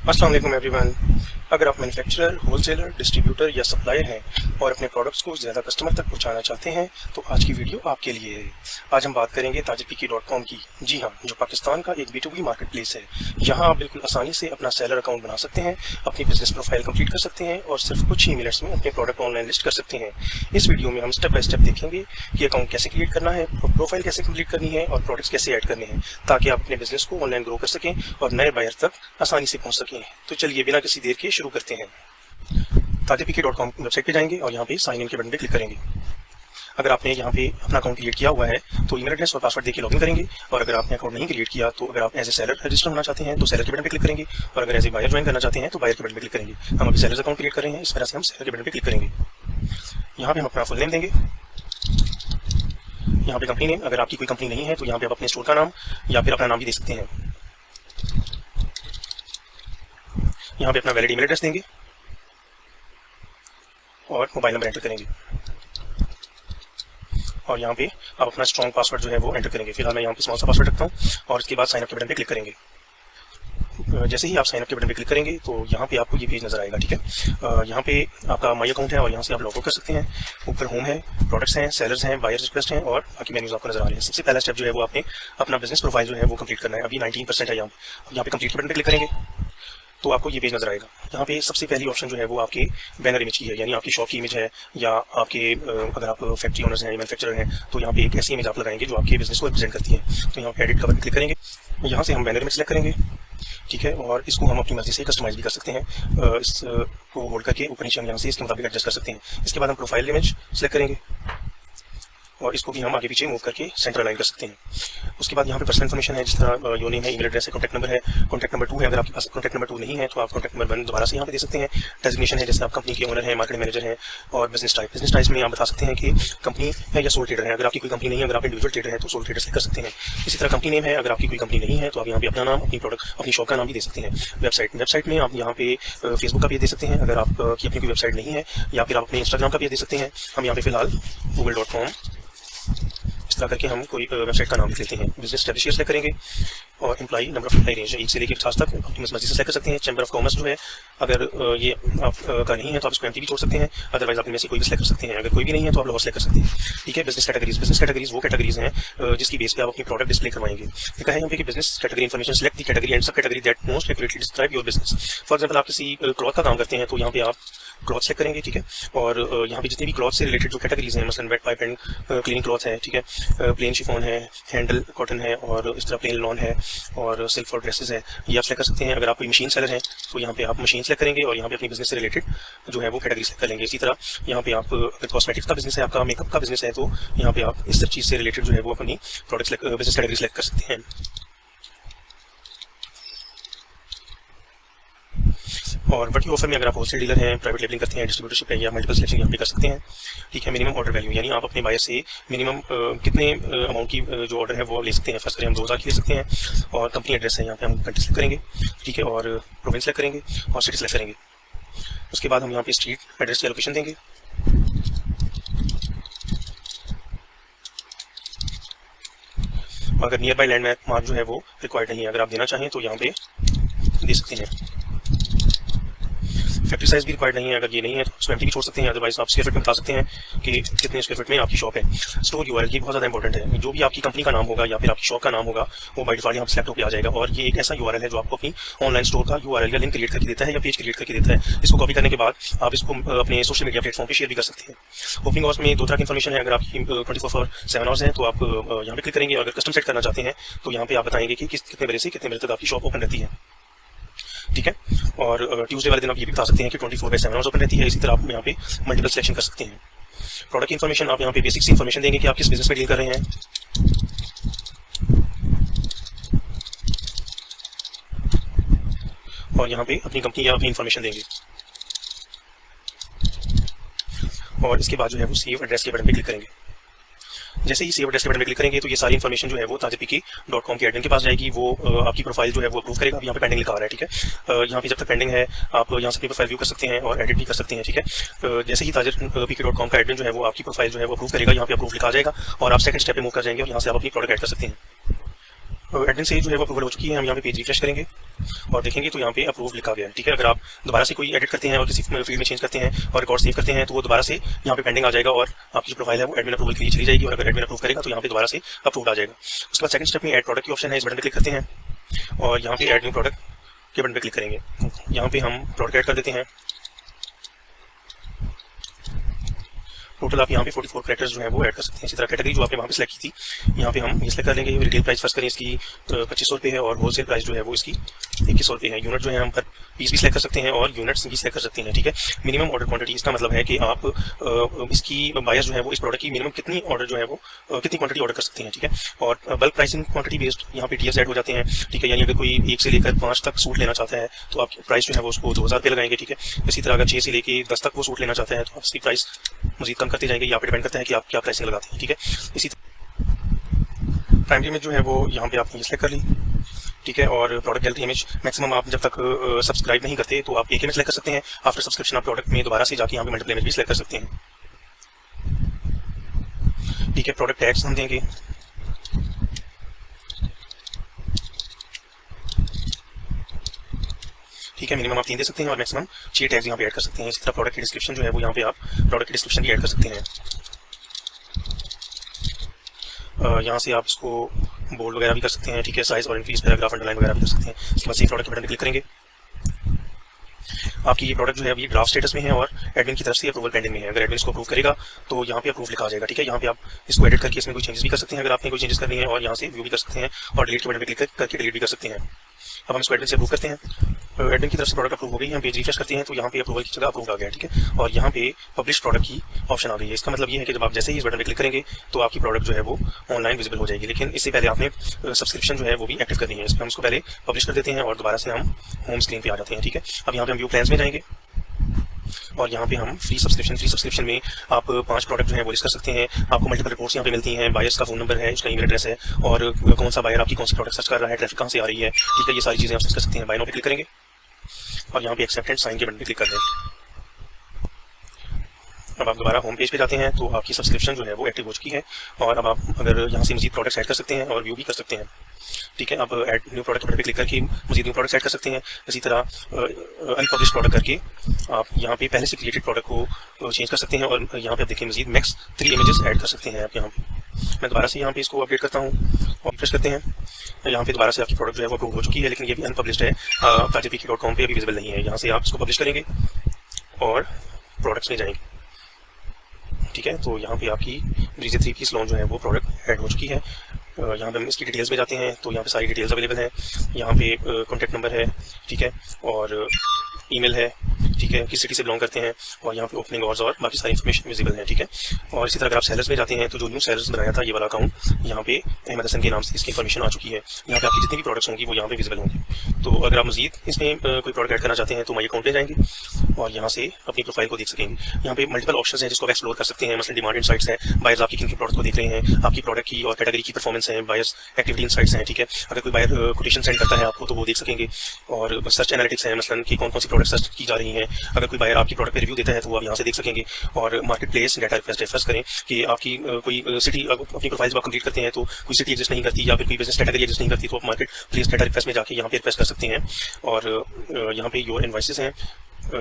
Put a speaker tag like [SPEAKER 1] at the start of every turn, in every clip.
[SPEAKER 1] अस्सलाम वालेकुम एवरीवन। अगर आप मैन्युफैक्चरर, होलसेलर, डिस्ट्रीब्यूटर या सप्लायर हैं और अपने प्रोडक्ट्स को ज़्यादा कस्टमर तक पहुंचाना चाहते हैं तो आज की वीडियो आपके लिए है। आज हम बात करेंगे tajirpk.com की। जी हाँ, जो पाकिस्तान का एक B2B मार्केट प्लेस है। यहाँ आप बिल्कुल आसानी से अपना सेलर अकाउंट बना सकते हैं, अपनी बिजनेस प्रोफाइल कंप्लीट कर सकते हैं और सिर्फ कुछ ही मिनट्स में अपने प्रोडक्ट ऑनलाइन लिस्ट कर सकते हैं। इस वीडियो में हम स्टेप बाय स्टेप देखेंगे कि अकाउंट कैसे क्रिएट करना है, प्रोफाइल कैसे कंप्लीट करनी है और प्रोडक्ट्स कैसे ऐड करने हैं, ताकि आप अपने बिजनेस को ऑनलाइन ग्रो कर सकें और नए बायर तक आसानी से पहुँच सकें। तो चलिए बिना किसी देर के शुरू करते हैं। tajirpk.com वेबसाइट पे जाएंगे और यहाँ पे साइन इन के बटन पे क्लिक करेंगे। अगर आपने यहाँ पे अपना अकाउंट क्रिएट किया हुआ है तो ईमेल एड्रेस और पासवर्ड देके लॉगिन करेंगे, और अगर आपने अकाउंट नहीं क्रिएट किया तो अगर आप एज ए सेलर रजिस्टर होना चाहते हैं तो सेलर के बटन पे क्लिक करेंगे, और अगर एज ए बायर ज्वाइन करना चाहते हैं तो बायर के बटन पे क्लिक करेंगे। हम अभी सेलर अकाउंट क्रिएट कर रहे हैं, इस तरह से हम सेलर के बटन पे क्लिक करेंगे। यहाँ पे हम अपना फुल नेम देंगे, यहाँ पे कंपनी नेम, अगर आपकी कोई कंपनी नहीं है तो यहाँ पे आप अपने स्टोर का नाम या फिर अपना नाम भी दे सकते हैं। यहाँ पे अपना वैलिड ईमेल एड्रेस देंगे और मोबाइल नंबर एंटर करेंगे, और यहाँ पे आप अपना स्ट्रॉन्ग पासवर्ड जो है वो एंटर करेंगे। फिलहाल मैं यहाँ पे स्मॉल सा पासवर्ड रखता हूँ, और इसके बाद साइन अप के बटन पे क्लिक करेंगे। जैसे ही आप साइन अप के बटन पे क्लिक करेंगे तो यहाँ पे आपको ये पेज नजर आएगा। ठीक है, यहाँ पे आपका माई अकाउंट है और यहाँ से आप लॉग आउट कर सकते हैं। ऊपर होम है, प्रोडक्ट्स हैं, सेलर्स हैं, बायर्स रिक्वेस्ट हैं और बाकी मेन्यूज आपको नजर आ रहे हैं। सबसे पहला स्टेप जो है वो आपने अपना बिजनेस प्रोफाइल जो है वो कंप्लीट करना है। अभी 19% है यहाँ पे कंप्लीट के बटन पे क्लिक करेंगे तो आपको ये पेज नजर आएगा। यहाँ पे सबसे पहली ऑप्शन जो है वो आपके बैनर इमेज की है, यानी आपकी शॉप की इमेज है, या आपके अगर आप फैक्ट्री ओनर्स हैं या मैन्युफैक्चरर हैं तो यहाँ पे एक ऐसी इमेज आप लगाएंगे जो आपके बिजनेस को रिप्रेजेंट करती है। तो यहाँ पे एडिट का बटन क्लिक करेंगे, यहाँ से हम बैनर इमेज सेलेक्ट करेंगे। ठीक है, और इसको हम अपनी मर्जी से कस्टमाइज भी कर सकते हैं। इसको होल्ड करके ऊपर नीचे हम यहाँ से इसके मुताबिक एडजस्ट कर सकते हैं। इसके बाद हम प्रोफाइल इमेज सेलेक्ट करेंगे और इसको भी हम आगे पीछे मूव करके सेंटर अलाइन कर सकते हैं। उसके बाद यहाँ पे पर्सनल इन्फॉर्मेशन है, जिस तरह योर नेम है, ईमेल एड्रेस है, कॉन्टैक्ट नंबर है। कॉन्टैक्ट नंबर 2 है, अगर आपके पास कॉन्टैक्ट नंबर 2 नहीं है तो आप कॉन्टैक्ट नंबर 1 दोबारा से यहाँ पे दे सकते हैं। डेजिग्नेशन है, जैसे आप कंपनी के ओनर हैं, मार्केटिंग मैनेजर हैं। और बिजनेस टाइप में आप बता सकते हैं कि कंपनी है या सोल ट्रेडर है। अगर आपकी कोई कंपनी नहीं है, अगर आप इंडिविजुअल ट्रेडर है तो सोल ट्रेडर सेलेक्ट कर सकते हैं। इसी तरह कंपनी नेम है, अगर आपकी कोई कंपनी नहीं है तो आप यहाँ पे अपना नाम, अपनी प्रोडक्ट, अपनी शॉप का नाम भी दे सकते हैं। वेबसाइट में आप यहाँ पे फेसबुक का पेज दे सकते हैं अगर आपकी अपनी कोई वेबसाइट नहीं है, या फिर आप अपने इंस्टाग्राम का पेज दे सकते हैं। हम यहाँ पे फिलहाल google.com इस तरह करके हम कोई वेबसाइट का नाम लिख लेते हैं। बिजनेस स्टैब्लिश सेलेक्ट करेंगे और employee number of employee range 1 से लेकर 50 तक अपनी मर्जी से सेलेक्ट कर सकते हैं। चैम्बर ऑफ कॉमर्स जो है, अगर ये आपका नहीं है तो आप इसको एम्प्टी भी छोड़ सकते हैं, अदरवाइज आप इनमें से कोई भी सेलेक्ट कर सकते हैं। अगर कोई भी नहीं है तो आप लोअर सेलेक्ट कर सकते हैं। ठीक है, बिजनेस कैटेगरीज वो कैटेगरीज हैं जिसकी बेस पे आप अपनी प्रोडक्ट डिस्प्ले करवाएंगे। लिखा है यहाँ पे कि business category information select the category and sub category that most accurately describe your business. For example, आप किसी क्लॉथ का काम करते हैं तो यहाँ पे आप क्लॉथ सेलेक्ट करेंगे। ठीक है, और यहाँ पे जितने भी क्लॉथ से रिलेटेड जो कैटेगरीज हैं, मसलन wet wipe and cleaning cloth है, ठीक है, प्लेन शिफॉन है, हैंडल कॉटन है, और इस तरह प्लेन लॉन है, और सिल्क और ड्रेसेस है, ये आप सेलेक्ट कर सकते हैं। अगर आप कोई मशीन सेलर हैं तो यहाँ पे आप मशीन सेलेक्ट करेंगे और यहाँ पे अपनी बिजनेस से रिलेटेड जो है वो कैटेगरी सेलेक्ट कर लेंगे। इसी तरह यहाँ पे आप अगर कॉस्मेटिक्स का बिजनेस है, आपका मेकअप का बिजनेस है, तो यहाँ पे आप इस सब चीज़ से रिलेटेड जो है वो अपनी प्रोडक्ट बिजनेस कैटेगरी सेलेक्ट कर सकते हैं। और वर्टी ऑफर में अगर आप होलसेल डीलर हैं, प्राइवेट लेबलिंग करते हैं, डिस्ट्रीब्यूटरशिप है, या मल्टीपल सिलेक्शन यहाँ पे कर सकते हैं। ठीक है, मिनिमम ऑर्डर वैल्यू, यानी आप अपने बायर से मिनिमम कितने अमाउंट की जो ऑर्डर है वो ले सकते हैं। फर्स्ट करें हम 2000 की ले सकते हैं। और कंपनी एड्रेस है, यहाँ पे हम कंट्री सेलेक्ट करेंगे। ठीक है, और प्रोविंस सेलेक्ट करेंगे और सिटी सेलेक्ट करेंगे। उसके बाद हम यहाँ पे स्ट्रीट एड्रेस की एलोकेशन देंगे। अगर नियर बाई लैंड मार्क जो है वो रिक्वायर्ड नहीं है, अगर आप देना चाहें तो यहाँ पे दे सकते हैं। फैक्ट्री साइज भी रिक्वायर्ड नहीं है, अगर ये नहीं है तो उसको एम्प्टी भी छोड़ सकते हैं, अदरवाइज आप स्क्वायर फीट में बता सकते हैं कि कितने स्क्वायर फीट में आपकी शॉप है। स्टोर यूआरएल ये बहुत ज़्यादा इंपॉर्टेंट है। जो भी आपकी कंपनी का नाम होगा या फिर आपकी शॉप का नाम होगा वो बाय डिफॉल्ट यहाँ पे सेलेक्ट होकर आ जाएगा, और ये एक ऐसा यूआरएल है जो आपको अपनी ऑनलाइन स्टोर का यूआरएल का लिंक क्रिएट करके देता है या पेज क्रिएट करके देता है। इसको कॉपी करने के बाद आप इसको अपने सोशल मीडिया प्लेटफॉर्म पर शेयर भी कर सकते हैं। ओपनिंग आवर्स में 2 तरह की इन्फॉर्मेशन है। अगर आपकी 24/7 आवर्स हैं तो आप यहाँ पे क्लिक करेंगे। अगर कस्टम सेट करना चाहते हैं तो यहाँ पे आप बताएंगे कि कितने बजे से कितने बजे तक आपकी शॉप ओपन रहती है। ठीक है, और ट्यूसडे वाले दिन आप ये भी बता सकते हैं कि 24/7 आवर्स ओपन रहती है। इसी तरह आप यहाँ पे मल्टीपल सिलेक्शन कर सकते हैं। प्रोडक्ट इन्फॉर्मेशन आप यहाँ पे बेसिक सी इन्फॉर्मेशन देंगे कि आप किस बिजनेस में डील कर रहे हैं। और यहाँ पे अपनी कंपनी या अपनी इन्फॉर्मेशन देंगे, और इसके बाद जो है वो सेव एड्रेस के बटन पे क्लिक करेंगे। जैसे ही सेव एड्रेस के बटन पे क्लिक करेंगे तो ये सारी इन्फॉर्मेशन जो है वो tajirpk.com के एडमिन के पास जाएगी। वो आपकी प्रोफाइल जो है वो अप्रूव करेगा। अब यहाँ पे पेंडिंग लिखा आ रहा है। ठीक है, यहाँ पे जब तक पेंडिंग है आप यहाँ से अपनी प्रोफाइल व्यू कर सकते हैं और एडिट भी कर सकते हैं। ठीक है, जैसे ही tajirpk.com का एडमिन जो है वो आपकी प्रोफाइल जो है वो अप्रूव करेगा, यहाँ पे अप्रूव लिखा आ जाएगा और आप सेकंड स्टेप पे मूव कर जाएंगे और यहाँ से आप अपनी प्रोडक्ट ऐड कर सकते हैं। एडमिन से जो है वो अप्रूवल हो चुकी है। हम यहाँ पे पेज रिफ्रेश करेंगे और देखेंगे तो यहाँ पे अप्रूव लिखा गया है, ठीक है। अगर आप दोबारा से कोई एडिट करते हैं और किसी फील्ड में चेंज करते हैं और रिकॉर्ड सेव करते हैं तो वो दोबारा से यहाँ पे पेंडिंग आ जाएगा और आपकी जो प्रोफाइल है वो एडमिन अप्रूवल के लिए चली जाएगी। और अगर एडमिन अप्रूव करेगा तो यहाँ पे दोबारा से अप्रूव आ जाएगा। उसके बाद सेकंड स्टेप में ऐड प्रोडक्ट की ऑप्शन है, इस बटन पर क्लिक करते हैं और यहाँ पे ऐड न्यू प्रोडक्ट के बटन पर क्लिक करेंगे। यहाँ पे हम प्रोडक्ट ऐड कर देते हैं। टोटल आप यहाँ पे 44 कैरेक्टर्स जो है वो ऐड कर सकते हैं। इसी तरह कैटेगरी जो आपने वहाँ पे सेलेक्ट की थी यहाँ पे हम ये सेलेक्ट कर लेंगे। रिटेल प्राइस फर्स्ट करें इसकी 2500 रुपये है और होलसेल प्राइस जो है वो इसकी 2100 रुपये है। यूनिट जो है हम पर पीस भी सेलेक्ट कर सकते हैं और यूनिट्स भी सेलेक्ट कर सकते हैं, ठीक है। मिनिमम ऑर्डर क्वांटिटी, इसका मतलब है कि आप इसकी बायर्स जो है वो इस प्रोडक्ट की मिनिमम कितनी ऑर्डर जो है वो कितनी क्वांटिटी ऑर्डर कर सकते हैं, ठीक है। और बल्क प्राइसिंग क्वांटिटी बेस्ड यहाँ पे टीएस ऐड हो जाते हैं, ठीक है। यानी अगर कोई 1 से लेकर 5 तक सूट लेना चाहता है तो आप प्राइस जो है वो उसको 2000 रुपये लगाएंगे, ठीक है। इसी तरह अगर 6 से लेकर 10 तक वो सूट लेना चाहता है तो आप उसकी प्राइस मजीद कम करते जाएंगे। यहाँ पे डिपेंड करता है कि आप क्या प्राइसिंग लगाते हैं, ठीक है। इसी प्राइमरी इमेज जो है वो यहाँ पे आपने सेलेक्ट कर ली, ठीक है। और प्रोडक्ट गैलरी इमेज मैक्सिमम आप जब तक सब्सक्राइब नहीं करते तो आप एक इमेज सेलेक्ट कर सकते हैं। आफ्टर सब्सक्रिप्शन आप प्रोडक्ट में दोबारा से जाके यहाँ पे मल्टीपल इमेज भी सेलेक्ट कर सकते हैं, ठीक है। प्रोडक्ट टैग्स हम देंगे, ठीक है। मिनिमम आप 3 दे सकते हैं और मैक्सिमम 6 टैग्स यहाँ पे ऐड कर सकते हैं। इसी तरह प्रोडक्ट की डिस्क्रिप्शन जो है वो यहाँ पे आप प्रोडक्ट की डिस्क्रिप्शन भी ऐड कर सकते हैं। यहाँ से आप इसको बोल्ड वगैरह भी कर सकते हैं, ठीक है। साइज और इंक्रीज पैराग्राफ अंडरलाइन वगैरह भी कर सकते हैं। इसके बाद सेव प्रोडक्ट के बटन पर क्लिक करेंगे। आपकी ये प्रोडक्ट जो है अभी ड्राफ्ट स्टेटस में है और एडमिन की तरफ से अप्रूवल पेंडिंग में है। अगर एडमिन इसको अप्रूव करेगा तो यहाँ पे अप्रूव लिखा आ जाएगा, ठीक है। यहाँ पे आप इसको एडिट करके इसमें कोई चेंजेस भी कर सकते हैं अगर आपने कोई चेंजेस करनी है, और यहाँ से व्यू भी कर सकते हैं और डिलीट के बटन पर क्लिक करके डिलीट भी कर सकते हैं। अब हम इसको एडमिन से अप्रूव करते हैं। एडमिन की तरफ से प्रोडक्ट अप्रूव हो गई, हम पेज रिफ्रेश करते हैं तो यहाँ पे अप्रूवल की जगह अप्रूव आ गया, ठीक है। और यहाँ पे पब्लिश प्रोडक्ट की ऑप्शन आ गई है। इसका मतलब ये है कि जब आप जैसे ही इस बटन पे क्लिक करेंगे तो आपकी प्रोडक्ट जो है वो ऑनलाइन विजिबल हो जाएगी। लेकिन इससे पहले आपने सब्सक्रिप्शन जो है वो भी एक्टिव करनी है। इस पर हम इसको पहले पब्लिश कर देते हैं और दोबारा से हम होम स्क्रीन पे आ जाते हैं, ठीक है। अब यहाँ पे हम व्यू प्लान्स में जाएंगे और यहाँ पे हम फ्री सब्सक्रिप्शन में आप 5 प्रोडक्ट जो है वो लिस्ट कर सकते हैं। आपको मल्टीपल रिपोर्ट्स यहाँ पे मिलती हैं, बायर्स का फोन नंबर है, उसका ईमेल एड्रेस है और कौन सा बायर आपकी कौन सी प्रोडक्ट सर्च कर रहा है, ट्रैफिक कहाँ से आ रही है, ठीक है। ये सारी चीज़ें आप सर्च कर सकते हैं। बाय नाउ पे क्लिक करेंगे और यहाँ पे एक्सेप्ट एंड साइन के बटन पे क्लिक कर दें। अब आप दोबारा होम पेज पे जाते हैं तो आपकी सब्सक्रिप्शन जो है वो एक्टिव हो चुकी है और अब आप अगर यहाँ से मजीद प्रोडक्ट्स ऐड कर सकते हैं और व्यू भी कर सकते हैं, ठीक है। अब ऐड न्यू प्रोडक्ट बटन पे क्लिक करके मजीद न्यू प्रोडक्ट्स ऐड कर सकते हैं। इसी तरह अनपब्लिश प्रोडक्ट करके आप यहाँ पे पहले से क्रिएटेड प्रोडक्ट को चेंज कर सकते हैं और यहाँ पे आप देखिए मजीद मैक्स 3 इमेजेस ऐड कर सकते हैं आप यहाँ पे। मैं दोबारा से यहाँ पे इसको अपडेट करता हूँ और रिफ्रेश करते हैं। यहाँ पे दोबारा से आपकी प्रोडक्ट जो है वो अप्रूव हो चुकी है, लेकिन ये भी अनपब्लिश्ड है, tajpk.com पे अभी विजिबल नहीं है। यहाँ से आप इसको पब्लिश करेंगे और प्रोडक्ट्स में जाएंगे, ठीक है। तो यहाँ पे आपकी ब्रीजे 3 पीस लॉन्च जो है वो प्रोडक्ट ऐड हो चुकी है। यहाँ पे हम इसकी डिटेल्स में जाते हैं तो यहाँ पे सारी डिटेल्स अवेलेबल हैं। यहाँ पे कॉन्टैक्ट नंबर है, ठीक है, और ईमेल है, ठीक है, किस सिटी से बिलोंग करते हैं, और यहाँ पे ओपनिंग आवर्स और बाकी सारी इन्फॉर्मेशन विजिबल है, ठीक है। और इसी तरह अगर आप सेलर्स में जाते हैं तो जो न्यू सेलर्स बनाया था ये वाला अकाउंट, यहाँ पे अहमद हसन के नाम से इसकी इन्फॉर्मेशन आ चुकी है। यहाँ पे आपकी जितनी भी प्रोडक्ट्स होंगी वो यहाँ पे विजिबल होंगी। तो अगर आप मजीद इसमें कोई प्रोडक्ट ऐड करना चाहते हैं तो माई अकाउंट में जाएंगे और यहाँ से अपनी प्रोफाइल को देख सकेंगे। यहाँ पे मल्टीपल ऑप्शंस हैं जिसको आप एक्सप्लोर कर सकते हैं। मसलन डिमांड इनसाइट्स है, बायर्स आपकी किन प्रोडक्ट को देख रहे हैं, आपकी प्रोडक्ट की और कैटेगरी की परफॉर्मेंस है, बायर्स एक्टिविटी इनसाइट्स हैं, ठीक है। अगर कोई बायर कोटेशन सेंड करता है आपको तो वो देख सकेंगे। और सर्च एनालिटिक्स है, मसलन कि कौन कौन सी प्रोडक्ट सर्च की जा रही हैं। अगर कोई बायर आपकी प्रोडक्ट पे रिव्यू देता है तो वो आप यहाँ से देख सकेंगे। और market place data request refers करें कि आपकी कोई सिटी अपनी प्रोफाइल जब आप कंप्लीट करते हैं तो कोई सिटी एग्जिस्ट नहीं करती या फिर कोई बिजनेस कैटेगरी एग्जिस्ट नहीं करती तो आप मार्केट प्लेस डाटा रिक्वेस्ट में जाके यहाँ पे रिक्वेस्ट कर सकते हैं। और यहाँ पे योर इनवॉइसेस हैं,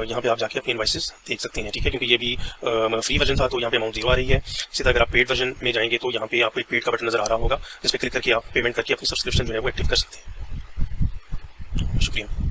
[SPEAKER 1] यहाँ पे आप जाके अपनी इनवॉइसेस देख सकते हैं, ठीक है। क्योंकि ये भी फ्री वर्जन था तो यहाँ पे अमाउंट 0 आ रही है। इसी तरह अगर आप पेड वर्जन में जाएंगे तो यहाँ पे आपको एक पेड का बटन नजर आ रहा होगा जिस पर क्लिक करके आप पेमेंट करके अपनी सब्सक्रिप्शन जो है वो एक्टिव कर सकते हैं। शुक्रिया।